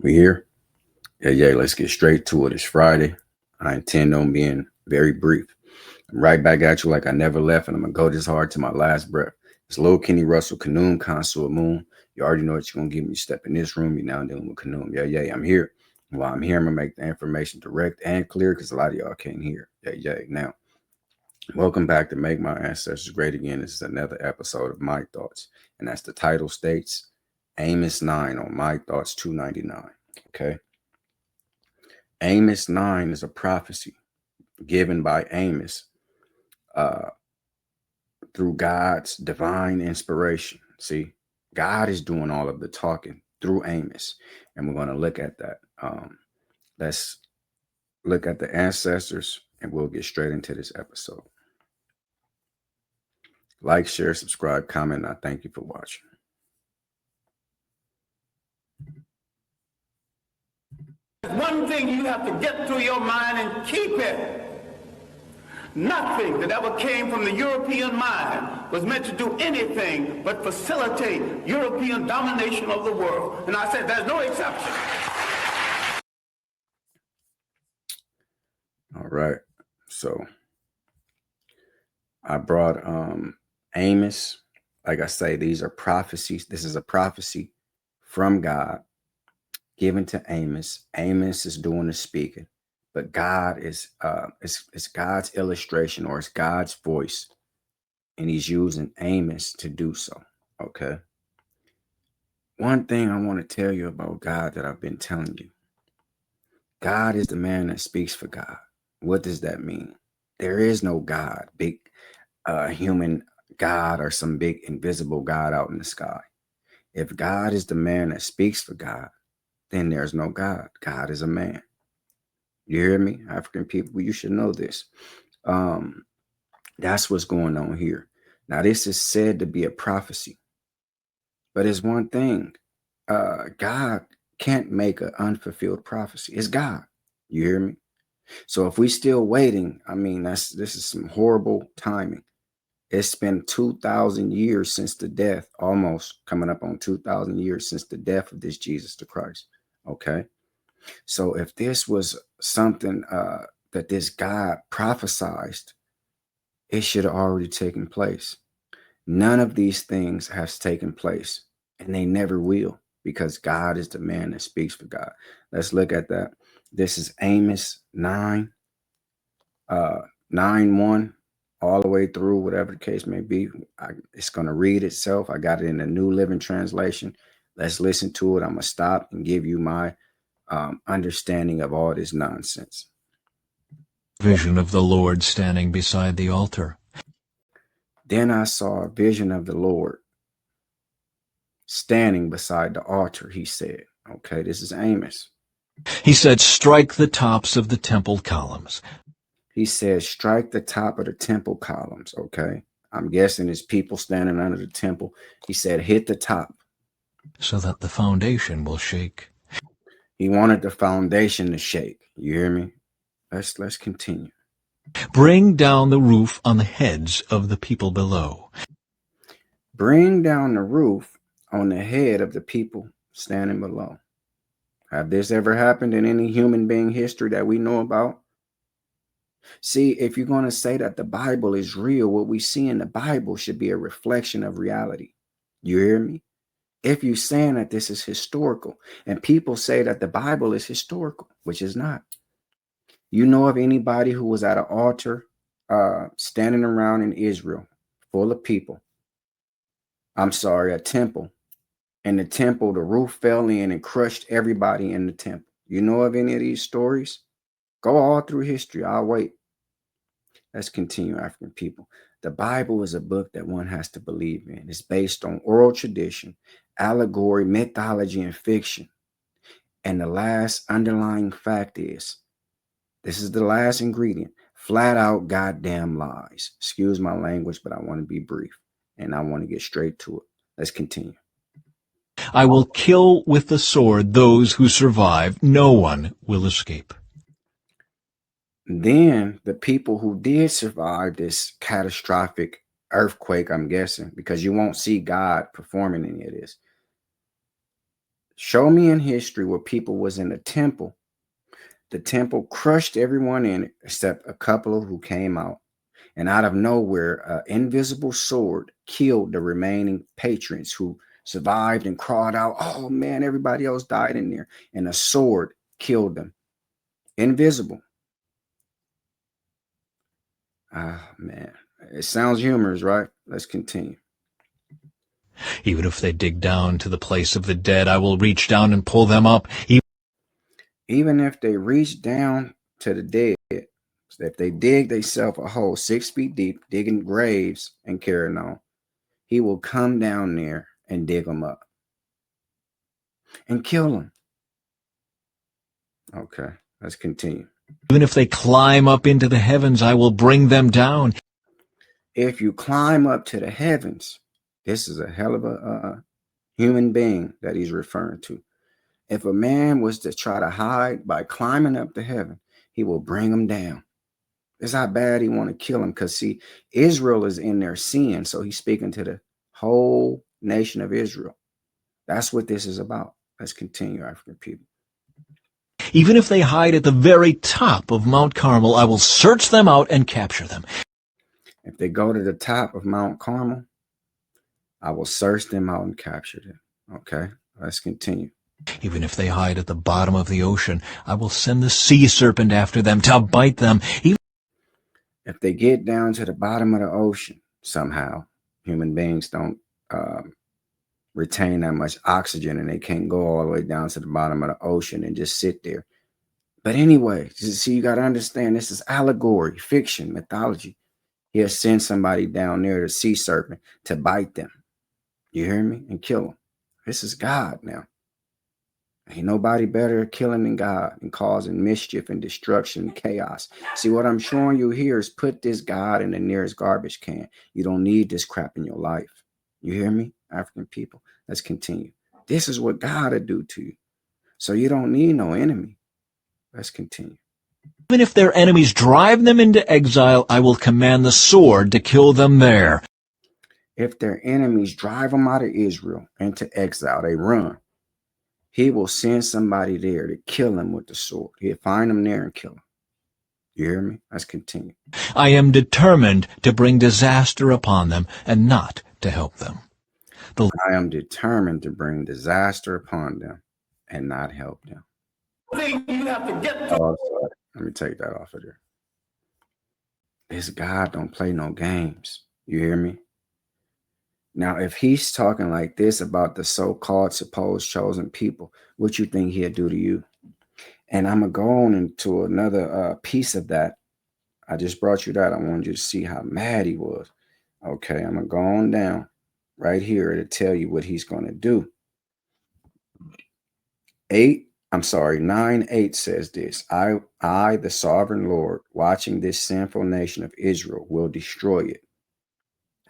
We here? Yeah, let's get straight to it. It's Friday. I intend on being very brief. I'm right back at you like I never left, and I'm gonna go this hard to my last breath. It's Lil Kenny Russell, Canoom, Consort Moon. You already know what you're gonna give me. You step in this room, you now dealing with Canoom. Yeah, I'm here. While I'm here, I'm gonna make the information direct and clear because a lot of y'all can't hear. Yeah. Now, welcome back to Make My Ancestors Great Again. This is another episode of My Thoughts, and as the title states, Amos 9 on My Thoughts 299. Okay. Amos 9 is a prophecy given by Amos uh, through God's divine inspiration. See, God is doing all of the talking through Amos, and we're going to look at that. Let's look at the ancestors, and we'll get straight into this episode. Like, share, subscribe, comment, and I thank you for watching. One thing you have to get through your mind and keep it. Nothing that ever came from the European mind was meant to do anything but facilitate European domination of the world. And I said there's no exception. All right. So I brought Amos. Like I say, these are prophecies. This is a prophecy from God given to Amos. Amos is doing the speaking, but God is it's God's illustration, or it's God's voice, and he's using Amos to do so. Okay. One thing I want to tell you about God that I've been telling you. God is the man that speaks for God. What does that mean? There is no God, big human God, or some big invisible God out in the sky. If God is the man that speaks for God, then there's no God. God is a man. You hear me? African people, you should know this. That's what's going on here. Now, this is said to be a prophecy, but it's one thing. God can't make an unfulfilled prophecy. It's God. You hear me? So if we still waiting, I mean, this is some horrible timing. It's been 2,000 years since the death, almost coming up on 2,000 years since the death of this Jesus the Christ. Okay. So if this was something that this God prophesied, it should have already taken place. None of these things has taken place, and they never will, because God is the man that speaks for God. Let's look at that. This is Amos 9, 9:1, all the way through, whatever the case may be. It's going to read itself. I got it in the New Living Translation. Let's listen to it. I'm going to stop and give you my understanding of all this nonsense. Vision of the Lord standing beside the altar. Then I saw a vision of the Lord standing beside the altar, he said. Okay, this is Amos. He said, strike the tops of the temple columns. He said, strike the top of the temple columns. Okay, I'm guessing it's people standing under the temple. He said, hit the top, so that the foundation will shake. He wanted the foundation to shake. You hear me? Let's continue. Bring down the roof on the heads of the people below. Bring down the roof on the head of the people standing below. Have this ever happened in any human being history that we know about? See, if you're going to say that the Bible is real, what we see in the Bible should be a reflection of reality. You hear me? If you're saying that this is historical, and people say that the Bible is historical, which is not. You know of anybody who was at an altar standing around in Israel full of people? I'm sorry, a temple. In the temple, the roof fell in and crushed everybody in the temple. You know of any of these stories? Go all through history. I'll wait. Let's continue, African people. The Bible is a book that one has to believe in. It's based on oral tradition, allegory, mythology, and fiction. And the last underlying fact is, this is the last ingredient, flat out goddamn lies. Excuse my language, but I want to be brief and I want to get straight to it. Let's continue. I will kill with the sword those who survive. No one will escape. Then the people who did survive this catastrophic earthquake, I'm guessing, because you won't see God performing any of this. Show me in history where people was in a temple. The temple crushed everyone in it except a couple who came out. And out of nowhere, an invisible sword killed the remaining patrons who survived and crawled out. Oh man, everybody else died in there. And a sword killed them. Invisible. Ah, man. It sounds humorous, right? Let's continue. Even if they dig down to the place of the dead, I will reach down and pull them up. Even if they reach down to the dead, if they dig themselves a hole 6 feet deep, digging graves and carrying on, he will come down there and dig them up and kill them. Okay, let's continue. Even if they climb up into the heavens, I will bring them down. If you climb up to the heavens, this is a hell of a human being that he's referring to. If a man was to try to hide by climbing up to heaven, he will bring him down. It's how bad he want to kill him, because see, Israel is in their sin, so he's speaking to the whole nation of Israel. That's what this is about. Let's continue, African people. Even if they hide at the very top of Mount Carmel, I will search them out and capture them. If they go to the top of Mount Carmel, I will search them out and capture them. Okay, let's continue. Even if they hide at the bottom of the ocean, I will send the sea serpent after them to bite them. If they get down to the bottom of the ocean, somehow, human beings don't retain that much oxygen and they can't go all the way down to the bottom of the ocean and just sit there. But anyway, see, you got to understand, this is allegory, fiction, mythology. He'll send somebody down there, the sea serpent, to bite them. You hear me? And kill them. This is God now. Ain't nobody better at killing than God and causing mischief and destruction and chaos. See, what I'm showing you here is put this God in the nearest garbage can. You don't need this crap in your life. You hear me, African people? Let's continue. This is what God will do to you. So you don't need no enemy. Let's continue. Even if their enemies drive them into exile, I will command the sword to kill them there. If their enemies drive them out of Israel into exile, they run. He will send somebody there to kill them with the sword. He'll find them there and kill them. You hear me? Let's continue. I am determined to bring disaster upon them and not to help them. I am determined to bring disaster upon them and not help them. You have to get to. Oh, sorry. Let me take that off of there. This God don't play no games. You hear me? Now, if he's talking like this about the so-called supposed chosen people, what you think he'll do to you? And I'm going to go on into another piece of that. I just brought you that. I wanted you to see how mad he was. Okay, I'm going to go on down right here to tell you what he's going to do. 9:8 says this. I, the sovereign Lord, watching this sinful nation of Israel, will destroy it.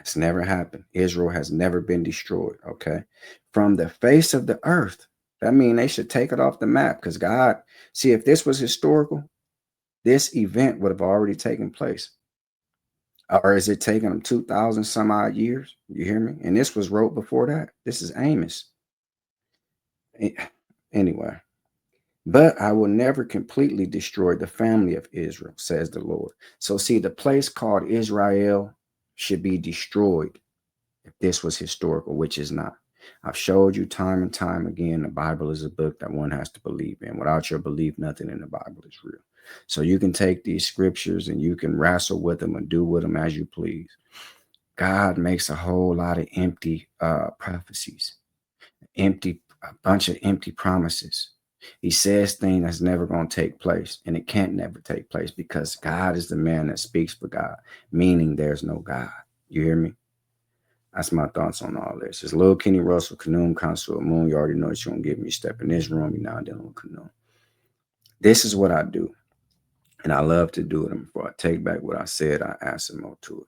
It's never happened. Israel has never been destroyed, okay? From the face of the earth. That means they should take it off the map, because God, see, if this was historical, this event would have already taken place. Or is it taking them 2,000 some odd years? You hear me? And this was wrote before that. This is Amos. Anyway. But I will never completely destroy the family of Israel, says the Lord. So see, the place called Israel should be destroyed if this was historical, which is not. I've showed you time and time again, the Bible is a book that one has to believe in. Without your belief, nothing in the Bible is real. So you can take these scriptures and you can wrestle with them and do with them as you please. God makes a whole lot of empty prophecies, a bunch of empty promises. He says things that's never going to take place, and it can't never take place because God is the man that speaks for God, meaning there's no God. You hear me? That's my thoughts on all this. It's Lil Kenny Russell, Canoom, Consul, Moon. You already know what you're going to give me. Step in this room, you're now dealing with Canoom. This is what I do, and I love to do it. And before I take back what I said, I add some more to it.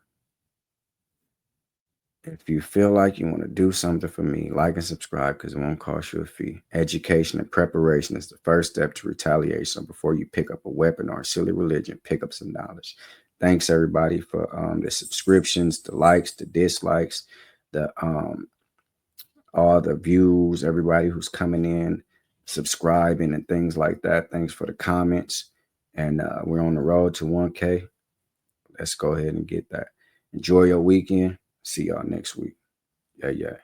If you feel like you want to do something for me, like and subscribe because it won't cost you a fee. Education and preparation is the first step to retaliation. Before you pick up a weapon or a silly religion, pick up some knowledge. Thanks, everybody, for the subscriptions, the likes, the dislikes, the all the views, everybody who's coming in, subscribing, and things like that. Thanks for the comments. And we're on the road to 1K. Let's go ahead and get that. Enjoy your weekend. See y'all next week. Yeah, yeah.